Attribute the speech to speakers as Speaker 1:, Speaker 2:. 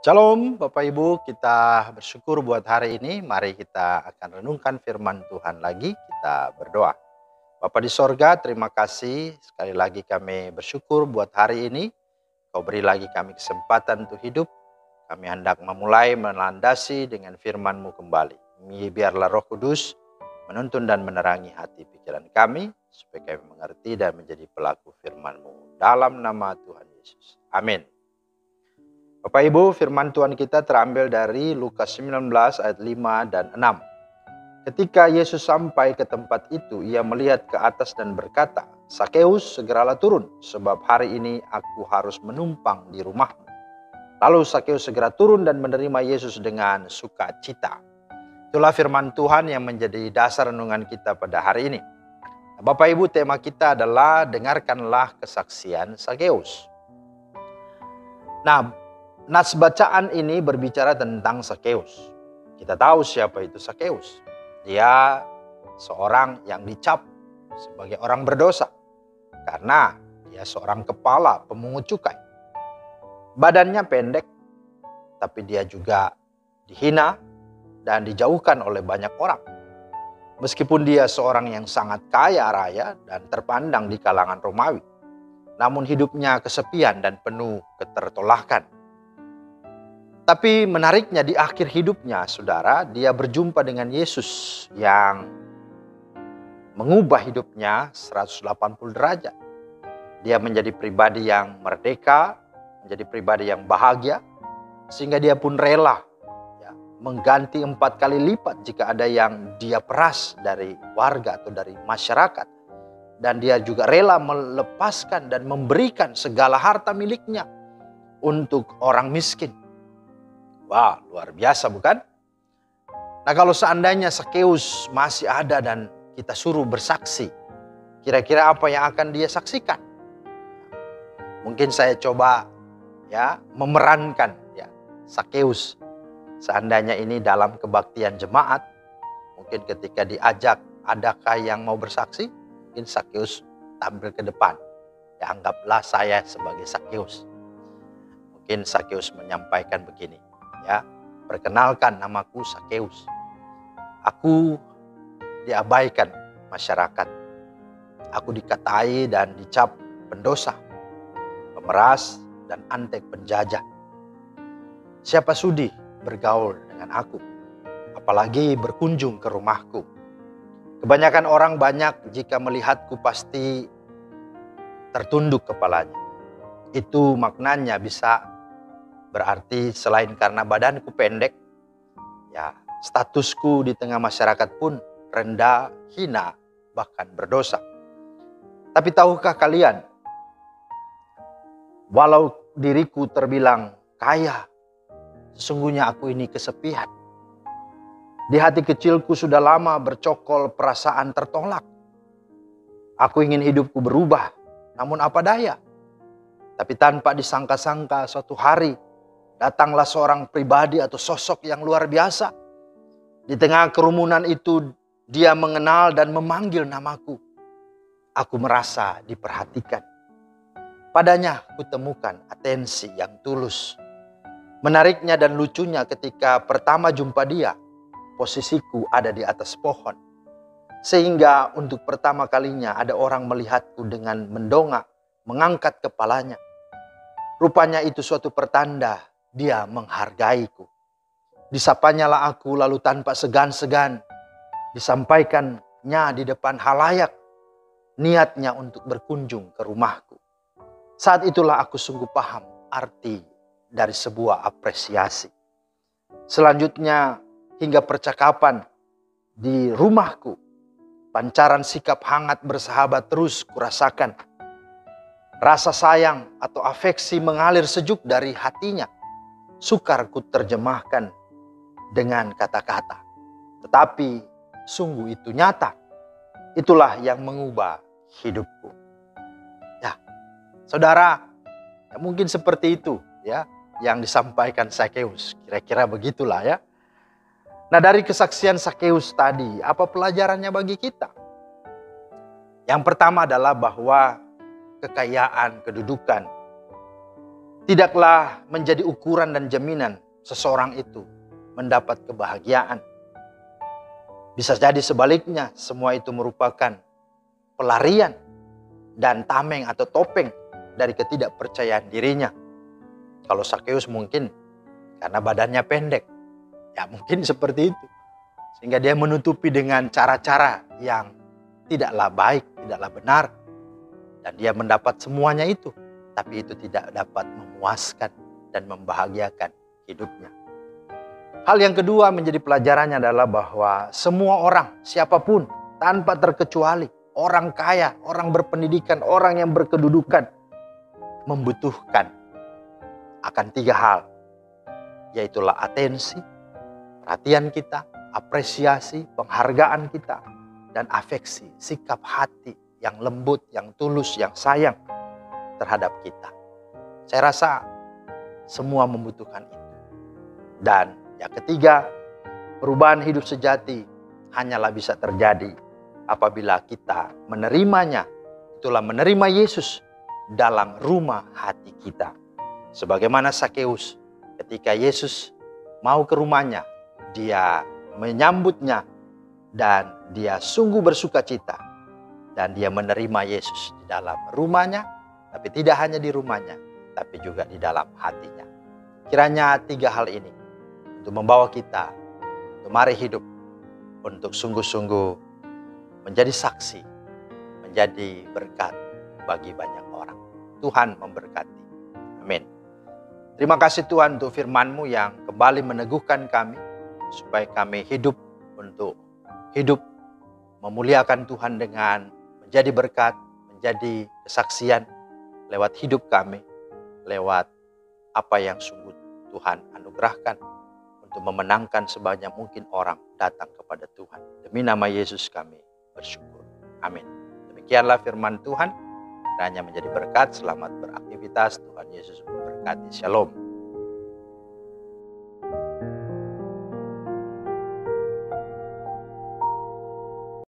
Speaker 1: Shalom Bapak Ibu, kita bersyukur buat hari ini. Mari kita akan renungkan firman Tuhan lagi, kita berdoa. Bapa di sorga, terima kasih. Sekali lagi kami bersyukur buat hari ini. Kau beri lagi kami kesempatan untuk hidup. Kami hendak memulai melandasi dengan firman-Mu kembali. Biarlah Roh Kudus menuntun dan menerangi hati pikiran kami, supaya kami mengerti dan menjadi pelaku firman-Mu. Dalam nama Tuhan Yesus. Amin. Bapak Ibu, firman Tuhan kita terambil dari Lukas 19 ayat 5 dan 6. Ketika Yesus sampai ke tempat itu, ia melihat ke atas dan berkata, "Sakeus, segeralah turun, sebab hari ini aku harus menumpang di rumahmu." Lalu Sakeus segera turun dan menerima Yesus dengan sukacita. Itulah firman Tuhan yang menjadi dasar renungan kita pada hari ini. Bapak Ibu, tema kita adalah dengarkanlah kesaksian Sakeus. Nas bacaan ini berbicara tentang Sakeus. Kita tahu siapa itu Sakeus. Dia seorang yang dicap sebagai orang berdosa karena dia seorang kepala pemungut cukai. Badannya pendek, tapi dia juga dihina dan dijauhkan oleh banyak orang. Meskipun dia seorang yang sangat kaya raya dan terpandang di kalangan Romawi, namun hidupnya kesepian dan penuh ketertolakan. Tapi menariknya di akhir hidupnya, saudara, dia berjumpa dengan Yesus yang mengubah hidupnya 180 derajat. Dia menjadi pribadi yang merdeka, menjadi pribadi yang bahagia, sehingga dia pun rela mengganti 4 kali lipat jika ada yang dia peras dari warga atau dari masyarakat. Dan dia juga rela melepaskan dan memberikan segala harta miliknya untuk orang miskin. Wah, luar biasa bukan? Nah, kalau seandainya Sakeus masih ada dan kita suruh bersaksi, kira-kira apa yang akan dia saksikan? Mungkin saya coba memerankan Sakeus. Seandainya ini dalam kebaktian jemaat, mungkin ketika diajak, adakah yang mau bersaksi? Mungkin Sakeus tampil ke depan. Ya, anggaplah saya sebagai Sakeus. Mungkin Sakeus menyampaikan begini. Perkenalkan, namaku Sakeus. Aku diabaikan masyarakat. Aku dikatai dan dicap pendosa, pemeras, dan antek penjajah. Siapa sudi bergaul dengan aku, apalagi berkunjung ke rumahku. Kebanyakan orang banyak jika melihatku pasti tertunduk kepalanya. Itu maknanya bisa berarti selain karena badanku pendek, statusku di tengah masyarakat pun rendah, hina, bahkan berdosa. Tapi tahukah kalian, walau diriku terbilang kaya, sesungguhnya aku ini kesepian. Di hati kecilku sudah lama bercokol perasaan tertolak. Aku ingin hidupku berubah, namun apa daya. Tapi tanpa disangka-sangka suatu hari, datanglah seorang pribadi atau sosok yang luar biasa. Di tengah kerumunan itu, dia mengenal dan memanggil namaku. Aku merasa diperhatikan. Padanya kutemukan atensi yang tulus. Menariknya dan lucunya ketika pertama jumpa dia, posisiku ada di atas pohon. Sehingga untuk pertama kalinya ada orang melihatku dengan mendongak, mengangkat kepalanya. Rupanya itu suatu pertanda dia menghargaiku. Disapanyalah aku lalu tanpa segan-segan disampaikannya di depan halayak niatnya untuk berkunjung ke rumahku. Saat itulah aku sungguh paham arti dari sebuah apresiasi. Selanjutnya hingga percakapan di rumahku, pancaran sikap hangat bersahabat terus kurasakan. Rasa sayang atau afeksi mengalir sejuk dari hatinya. Sukar ku terjemahkan dengan kata-kata. Tetapi sungguh itu nyata. Itulah yang mengubah hidupku. Saudara, mungkin seperti itu yang disampaikan Sakeus. Kira-kira begitulah ya. Nah, dari kesaksian Sakeus tadi, apa pelajarannya bagi kita? Yang pertama adalah bahwa kekayaan, kedudukan tidaklah menjadi ukuran dan jaminan seseorang itu mendapat kebahagiaan. Bisa jadi sebaliknya, semua itu merupakan pelarian dan tameng atau topeng dari ketidakpercayaan dirinya. Kalau Sakeus mungkin karena badannya pendek, ya mungkin seperti itu. Sehingga dia menutupi dengan cara-cara yang tidaklah baik, tidaklah benar. Dan dia mendapat semuanya itu, tapi itu tidak dapat memuaskan dan membahagiakan hidupnya. Hal yang kedua menjadi pelajarannya adalah bahwa semua orang, siapapun, tanpa terkecuali, orang kaya, orang berpendidikan, orang yang berkedudukan, membutuhkan akan 3 hal, yaitulah atensi, perhatian kita, apresiasi, penghargaan kita, dan afeksi, sikap hati yang lembut, yang tulus, yang sayang terhadap kita. Saya rasa semua membutuhkan itu. Dan yang ketiga, perubahan hidup sejati hanyalah bisa terjadi apabila kita menerimanya. Itulah menerima Yesus dalam rumah hati kita. Sebagaimana Sakeus, ketika Yesus mau ke rumahnya, dia menyambutnya dan dia sungguh bersuka cita. Dan dia menerima Yesus di dalam rumahnya, tapi tidak hanya di rumahnya, tapi juga di dalam hatinya. Kiranya 3 hal ini untuk membawa kita, untuk mari hidup, untuk sungguh-sungguh menjadi saksi, menjadi berkat bagi banyak orang. Tuhan memberkati. Amin. Terima kasih Tuhan untuk firman-Mu yang kembali meneguhkan kami, supaya kami hidup untuk hidup memuliakan Tuhan dengan menjadi berkat, menjadi kesaksian lewat hidup kami, lewat apa yang sungguh Tuhan anugerahkan untuk memenangkan sebanyak mungkin orang datang kepada Tuhan. Demi nama Yesus kami bersyukur. Amin. Demikianlah firman Tuhan. Kiranya menjadi berkat. Selamat beraktivitas. Tuhan Yesus memberkati. Shalom.